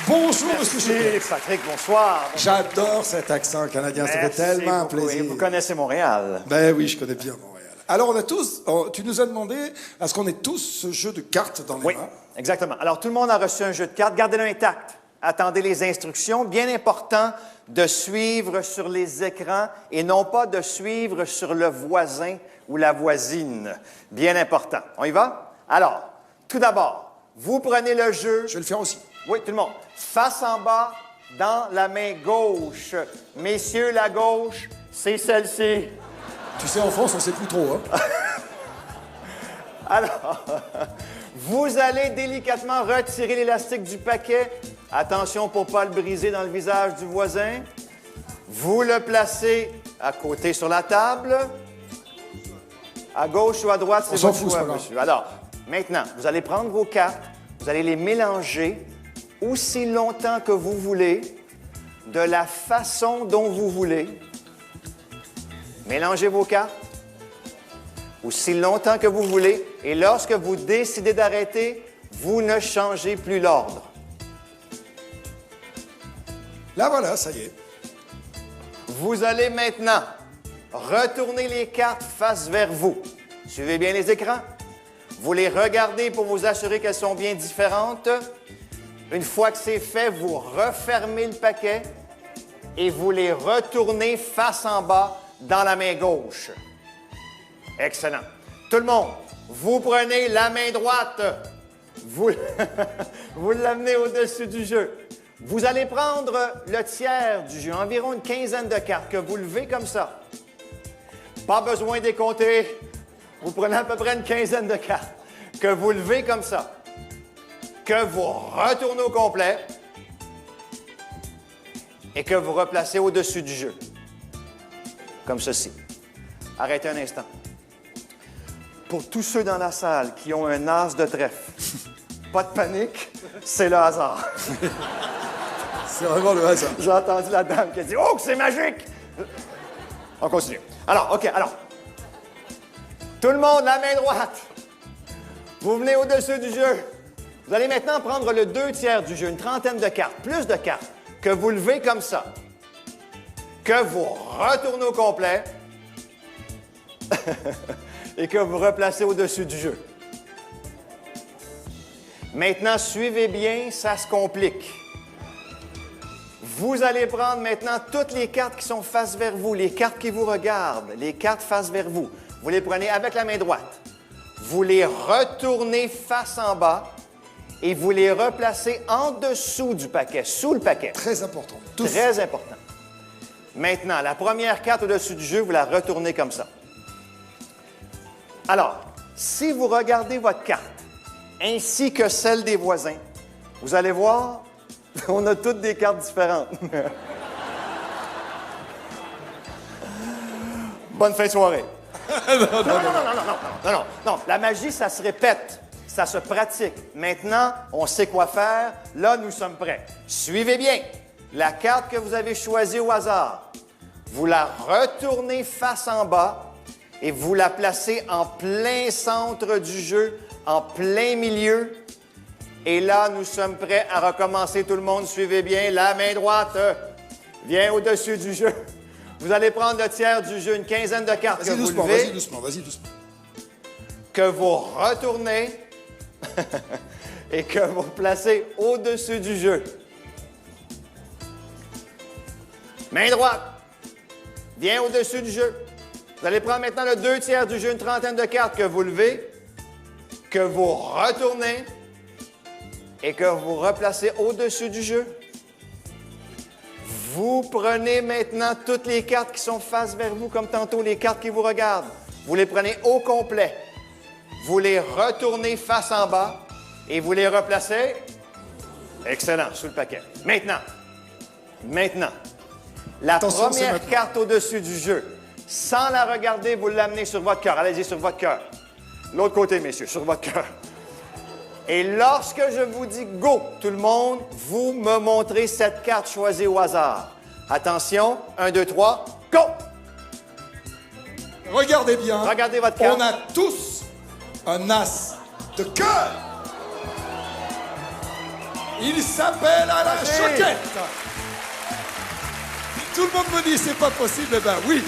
Bonjour, Monsieur Choquette. Merci, Patrick, bonsoir. J'adore cet accent canadien, ça fait Merci tellement beaucoup. plaisir. Et vous connaissez Montréal. Ben oui, je connais bien Montréal. Alors, tu nous as demandé à ce qu'on ait tous ce jeu de cartes dans les Oui, mains. exactement. Alors, tout le monde a reçu un jeu de cartes. Gardez-le intact. Attendez les instructions. Bien important de suivre sur les écrans et non pas de suivre sur le voisin ou la voisine. Bien important. On y va? Alors, tout d'abord, vous prenez le jeu. Je vais le faire aussi. Oui, tout le monde. Face en bas, dans la main gauche. Messieurs, la gauche, c'est celle-ci. Tu sais, en France, on sait plus trop, hein. Alors, vous allez délicatement retirer l'élastique du paquet. Attention pour ne pas le briser dans le visage du voisin. Vous le placez à côté sur la table. À gauche ou à droite, c'est votre choix, monsieur. Alors, maintenant, vous allez prendre vos cartes, vous allez les mélanger aussi longtemps que vous voulez, de la façon dont vous voulez. Mélangez vos cartes aussi longtemps que vous voulez, et lorsque vous décidez d'arrêter, vous ne changez plus l'ordre. Là, voilà, ça y est. Vous allez maintenant retourner les cartes face vers vous. Suivez bien les écrans. Vous les regardez pour vous assurer qu'elles sont bien différentes. Une fois que c'est fait, vous refermez le paquet et vous les retournez face en bas dans la main gauche. Excellent. Tout le monde, vous prenez la main droite, vous, vous l'amenez au-dessus du jeu. Vous allez prendre le tiers du jeu, environ une quinzaine de cartes que vous levez comme ça. Pas besoin de les compter. Vous prenez à peu près une quinzaine de cartes que vous levez comme ça, que vous retournez au complet et que vous replacez au-dessus du jeu. Comme ceci. Arrêtez un instant. Pour tous ceux dans la salle qui ont un as de trèfle, pas de panique, c'est le hasard. C'est vraiment le hasard. J'ai entendu la dame qui a dit « Oh, que c'est magique! » On continue. Alors, OK, alors. Tout le monde, la main droite. Vous venez au-dessus du jeu. Vous allez maintenant prendre le 2/3 du jeu, une trentaine de cartes, plus de cartes, que vous levez comme ça, que vous retournez au complet et que vous replacez au-dessus du jeu. Maintenant, suivez bien, ça se complique. Vous allez prendre maintenant toutes les cartes qui sont face vers vous, les cartes qui vous regardent, les cartes face vers vous. Vous les prenez avec la main droite. Vous les retournez face en bas et vous les replacez en dessous du paquet, sous le paquet. Très important. Tous. Très important. Maintenant, la première carte au-dessus du jeu, vous la retournez comme ça. Alors, si vous regardez votre carte, ainsi que celle des voisins, vous allez voir, on a toutes des cartes différentes. Bonne fin de soirée. Non. La magie, ça se répète, ça se pratique. Maintenant, on sait quoi faire. Là, nous sommes prêts. Suivez bien. La carte que vous avez choisie au hasard, vous la retournez face en bas et vous la placez en plein centre du jeu, en plein milieu. Et là, nous sommes prêts à recommencer. Tout le monde, suivez bien. La main droite vient au-dessus du jeu. Vous allez prendre le tiers du jeu, une quinzaine de cartes que vous levez. Vas-y doucement. Que vous retournez et que vous placez au-dessus du jeu. Main droite vient au-dessus du jeu. Vous allez prendre maintenant le 2/3 du jeu, une trentaine de cartes que vous levez, que vous retournez et que vous replacez au-dessus du jeu. Vous prenez maintenant toutes les cartes qui sont face vers vous, comme tantôt les cartes qui vous regardent. Vous les prenez au complet. Vous les retournez face en bas et vous les replacez. Excellent, sous le paquet. Maintenant, la première carte au-dessus du jeu, sans la regarder, vous l'amenez sur votre cœur. Allez-y, sur votre cœur. L'autre côté, messieurs, sur votre cœur. Et lorsque je vous dis « go », tout le monde, vous me montrez cette carte choisie au hasard. Attention, 1, 2, 3, go! Regardez bien. Regardez votre carte. On a tous un as de cœur. Il s'appelle Alain Merci. Choquette. Tout le monde me dit c'est pas possible. Eh ben oui.